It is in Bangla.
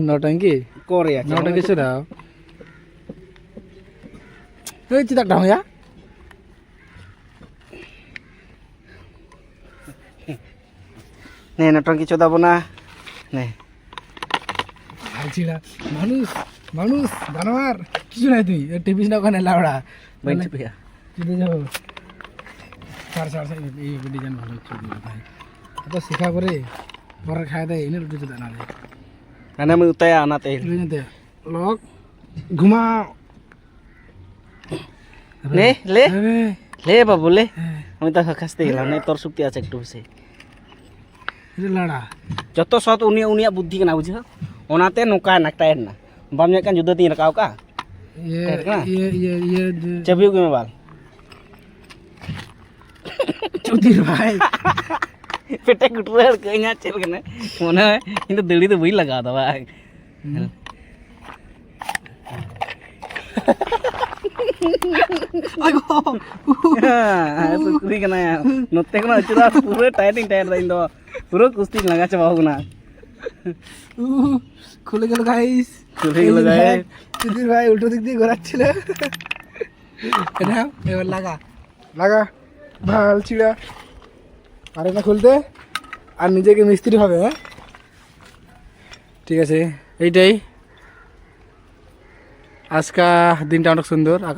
নটঙ্কি করে আছে নটঙ্কি সেটাও এই চিতা ঢং ya নে নটঙ্কি চোদাবো না নে আছিলা মানুষ মানুষ জানোয়ার কিছু নাই তুই টিপিস না ওখানে লাউড়া বাইন চিপিয়া চিনে যাবো ছাড় ছাড় ছাড় এই ডিজাইন ভালো হচ্ছে ভাই এত শেখা করে পরে খাই দেয় এনে রুটি চোদা না রে মানে আমি উতায় আনাতে বুঝতে লক ঘুমাও লে লে আরে লে বাবু লে আমি তো খাসতে গেলাম না তোর শক্তি আছে একটু বেশি এটা লাড়া যত সৎ উনিয়া বুদ্ধি কেনা বুঝছো ওনাতে নৌকা নাকটায় না বাম kan judo tin rakau ka ये চাবিও কেমে বাল চুদির ভাই পেটে কুটরে আর কইনা চল কেনে মনে হয় কিন্তু দেড়ি তো বই লাগা দা ভাই আগো সুকরি কেনা নতে কেনা চুরা পুরো টাইটিং টাইট দাইন দো পুরো কুস্তি লাগা চাবাও না খুলে গেল গাইস খুলে গেল গাইস চুদির ভাই উল্টো দিক দিয়ে ঘোরাচ্ছিল এটা এবার লাগা লাগা ভাল চিড়া আরে না খুলতে আর নিজেকে মিস্ত্রি হবে হ্যাঁ ঠিক আছে এইটাই আজকা দিনটা অনেক সুন্দর আকাশ